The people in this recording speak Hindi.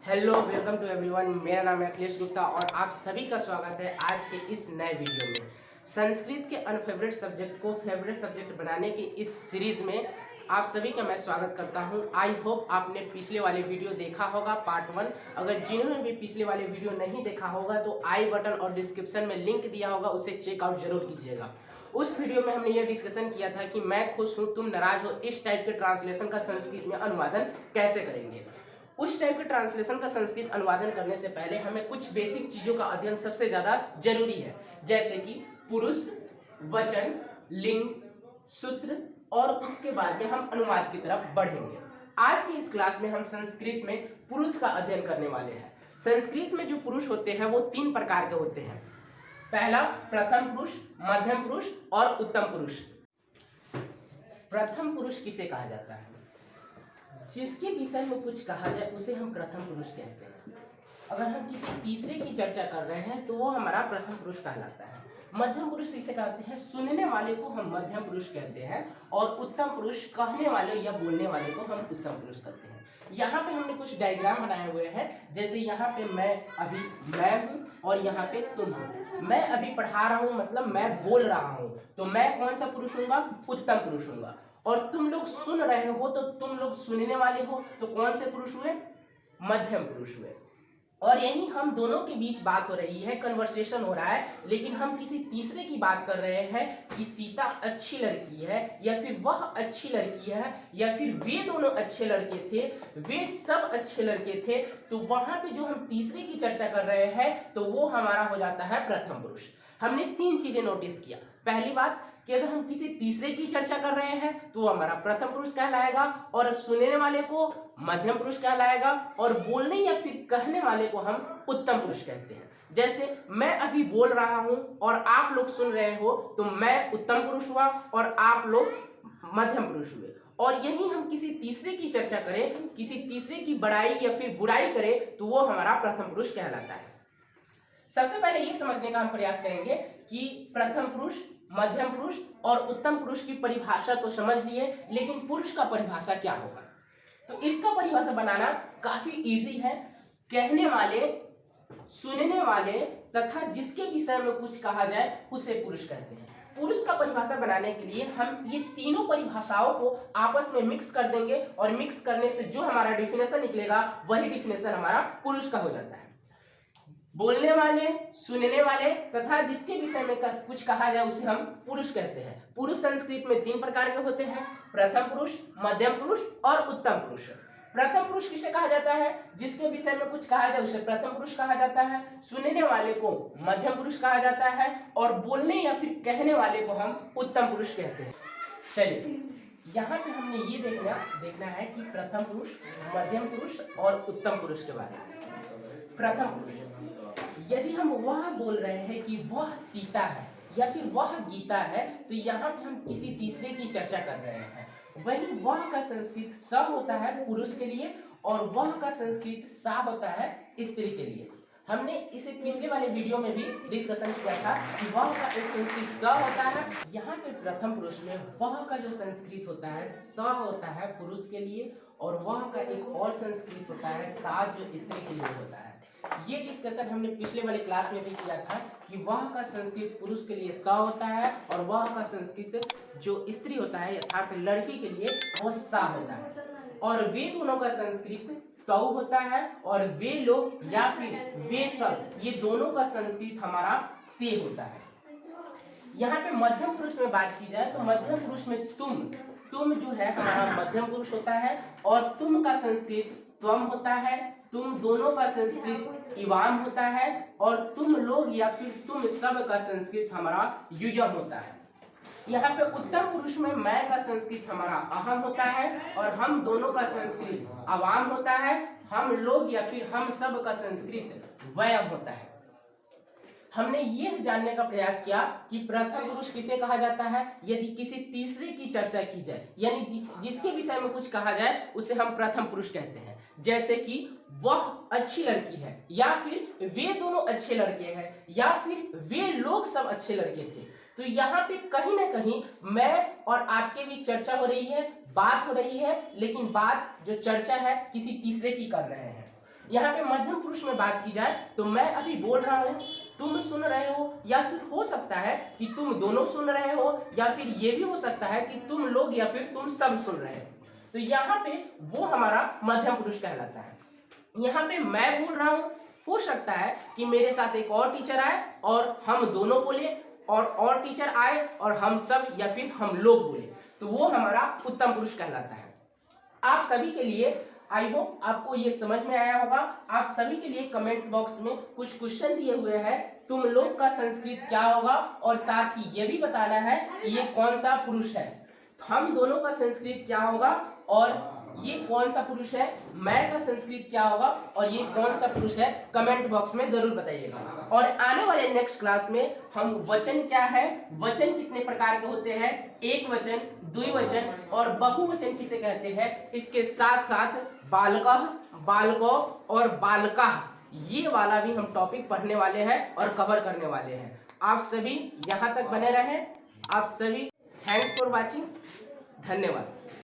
Hello welcome to everyone. मेरा नाम है अखिलेश गुप्ता और आप सभी का स्वागत है आज के इस नए वीडियो में। संस्कृत के अनफेवरेट सब्जेक्ट को फेवरेट सब्जेक्ट बनाने की इस सीरीज में आप सभी का मैं स्वागत करता हूं। आई होप आपने पिछले वाले वीडियो देखा होगा पार्ट 1। अगर जिन्होंने भी पिछले वाले वीडियो नहीं देखा होगा तो आई बटन और डिस्क्रिप्शन में लिंक दिया होगा, उसे चेकआउट जरूर कीजिएगा। उस वीडियो में हमने ये डिस्कशन किया था कि मैं खुश हूँ तुम नाराज हो, इस टाइप के ट्रांसलेशन का संस्कृत में अनुवादन कैसे करेंगे। उस टाइप के ट्रांसलेशन का संस्कृत अनुवादन करने से पहले हमें कुछ बेसिक चीजों का अध्ययन सबसे ज्यादा जरूरी है, जैसे कि पुरुष, वचन, लिंग, सूत्र, और उसके बाद में हम अनुवाद की तरफ बढ़ेंगे। आज की इस क्लास में हम संस्कृत में पुरुष का अध्ययन करने वाले हैं। संस्कृत में जो पुरुष होते हैं वो 3 प्रकार के होते हैं। पहला प्रथम पुरुष, मध्यम पुरुष और उत्तम पुरुष। प्रथम पुरुष किसे कहा जाता है? जिसके विषय में कुछ कहा जाए उसे हम प्रथम पुरुष कहते हैं। अगर हम किसी तीसरे की चर्चा कर रहे हैं तो वो हमारा प्रथम पुरुष कहलाता है। मध्यम पुरुष इसे कहते हैं, सुनने वाले को हम मध्यम पुरुष कहते हैं, और उत्तम पुरुष कहने वाले या बोलने वाले को हम उत्तम पुरुष कहते हैं। यहाँ पे हमने कुछ डायग्राम बनाए हुए हैं, जैसे यहाँ पे मैं हूँ और यहाँ पे तुम हो। मैं अभी पढ़ा रहा हूँ, मतलब मैं बोल रहा हूँ, तो मैं कौन सा पुरुष हूँगा? उत्तम पुरुष हूँगा। और तुम लोग सुन रहे हो तो तुम लोग सुनने वाले हो, तो कौन से पुरुष हुए? मध्यम पुरुष हुए। और यही हम दोनों के बीच बात हो रही है, कन्वर्सेशन हो रहा है, लेकिन हम किसी तीसरे की बात कर रहे हैं कि सीता अच्छी लड़की है, या फिर वह अच्छी लड़की है, या फिर वे दोनों अच्छे लड़के थे, वे सब अच्छे लड़के थे। तो वहां पे जो हम तीसरे की चर्चा कर रहे हैं तो वो हमारा हो जाता है प्रथम पुरुष। हमने 3 चीजें नोटिस किया। पहली बात कि अगर हम किसी तीसरे की चर्चा कर रहे हैं तो वो हमारा प्रथम पुरुष कहलाएगा, और सुनने वाले को मध्यम पुरुष कहलाएगा, और बोलने या फिर कहने वाले को हम उत्तम पुरुष कहते हैं। जैसे मैं अभी बोल रहा हूं और आप लोग सुन रहे हो तो मैं उत्तम पुरुष हुआ और आप लोग मध्यम पुरुष हुए। और यही हम किसी तीसरे की चर्चा करें, किसी तीसरे की बड़ाई या फिर बुराई करें तो वो हमारा प्रथम पुरुष कहलाता है। सबसे पहले ये समझने का हम प्रयास करेंगे कि प्रथम पुरुष, मध्यम पुरुष और उत्तम पुरुष की परिभाषा तो समझ लिए, लेकिन पुरुष का परिभाषा क्या होगा? तो इसका परिभाषा बनाना काफी इजी है। कहने वाले, सुनने वाले तथा जिसके विषय में कुछ कहा जाए उसे पुरुष कहते हैं। पुरुष का परिभाषा बनाने के लिए हम ये तीनों परिभाषाओं को आपस में मिक्स कर देंगे, और मिक्स करने से जो हमारा डिफिनेशन निकलेगा वही डिफिनेशन हमारा पुरुष का हो जाता है। बोलने वाले, सुनने वाले तथा जिसके विषय में कुछ कहा जाए उसे हम पुरुष कहते हैं। पुरुष संस्कृत में 3 प्रकार के होते हैं, प्रथम पुरुष, मध्यम पुरुष और उत्तम पुरुष। प्रथम पुरुष किसे कहा जाता है? जिसके विषय में कुछ कहा जाए उसे प्रथम पुरुष कहा जाता है, सुनने वाले को मध्यम पुरुष कहा जाता है, और बोलने या फिर कहने वाले को हम उत्तम पुरुष कहते हैं। चलिए, यहाँ पे हमने ये देखना है कि प्रथम पुरुष, मध्यम पुरुष और उत्तम पुरुष के बारे में। प्रथम पुरुष, यदि हम वह बोल रहे हैं कि वह सीता है या फिर वह गीता है, तो यहाँ पे हम किसी तीसरे की चर्चा कर रहे हैं। वही वह का संस्कृत स होता है पुरुष के लिए, और वह का संस्कृत सा होता है स्त्री के लिए। हमने इसे पिछले वाले वीडियो में भी डिस्कशन किया था कि वह का एक संस्कृत स होता है। यहाँ पे प्रथम पुरुष में वह का जो संस्कृत होता है स होता है पुरुष के लिए, और वह का एक और संस्कृत होता है सा जो स्त्री के लिए होता है। ये डिस्कशन हमने पिछले वाले क्लास में भी किया था कि वह का संस्कृत पुरुष के लिए स होता है, और वह का संस्कृत जो स्त्री होता है अर्थात लड़की के लिए वो सा होता है। और वे दोनों का संस्कृत तौ होता है, और वे लोग या फिर वे सब, ये दोनों का संस्कृत हमारा ते होता है। यहाँ पे मध्यम पुरुष में बात की जाए तो मध्यम पुरुष में तुम जो है हमारा मध्यम पुरुष होता है, और तुम का संस्कृत त्वम होता है, तुम दोनों का संस्कृत इवाम होता है, और तुम लोग या फिर तुम सब का संस्कृत हमारा युयम होता है। यहाँ पे उत्तम पुरुष में मैं का संस्कृत हमारा अहम होता है, और हम दोनों का संस्कृत अवाम होता है, हम लोग या फिर हम सब का संस्कृत वयम होता है। हमने ये जानने का प्रयास किया कि प्रथम पुरुष किसे कहा जाता है यदि किसी तीसरे की चर्चा की जाए, यानी जिसके विषय में कुछ कहा जाए उसे हम प्रथम पुरुष कहते हैं। जैसे कि वह अच्छी लड़की है, या फिर वे दोनों अच्छे लड़के हैं, या फिर वे लोग सब अच्छे लड़के थे। तो यहाँ पे कहीं ना कहीं मैं और आपके बीच चर्चा हो रही है, बात हो रही है, लेकिन बात जो चर्चा है किसी तीसरे की कर रहे हैं। यहाँ पे मध्यम पुरुष में बात की जाए तो मैं अभी बोल रहा हूँ, तुम सुन रहे हो, या फिर हो सकता है कि तुम दोनों सुन रहे हो, या फिर ये भी हो सकता है कि तुम लोग या फिर तुम सब सुन रहे हो। तो यहाँ पे वो हमारा मध्यम पुरुष कहलाता है। यहाँ पे मैं बोल रहा हूँ, हो सकता है कि मेरे साथ एक और टीचर आए और हम दोनों बोले, और टीचर आए और हम सब या फिर हम लोग बोले, तो वो हमारा उत्तम पुरुष कहलाता है। आप सभी के लिए आई होप आपको ये समझ में आया होगा। आप सभी के लिए कमेंट बॉक्स में कुछ क्वेश्चन दिए हुए हैं, तुम लोग का संस्कृत क्या होगा, और साथ ही ये भी बताना है कि ये कौन सा पुरुष है। हम दोनों का संस्कृत क्या होगा, और ये कौन सा पुरुष है, मैं का संस्कृत क्या होगा, और ये कौन सा पुरुष है, कमेंट बॉक्स में जरूर बताइएगा। और आने वाले नेक्स्ट क्लास में हम वचन क्या है, वचन कितने प्रकार के होते हैं, एक वचन, द्विवचन और बहुवचन किसे कहते हैं, इसके साथ साथ बालकः, बालको और बालका, ये वाला भी हम टॉपिक पढ़ने वाले हैं और कवर करने वाले हैं। आप सभी यहाँ तक बने रहें। आप सभी थैंक्स फॉर वॉचिंग। धन्यवाद।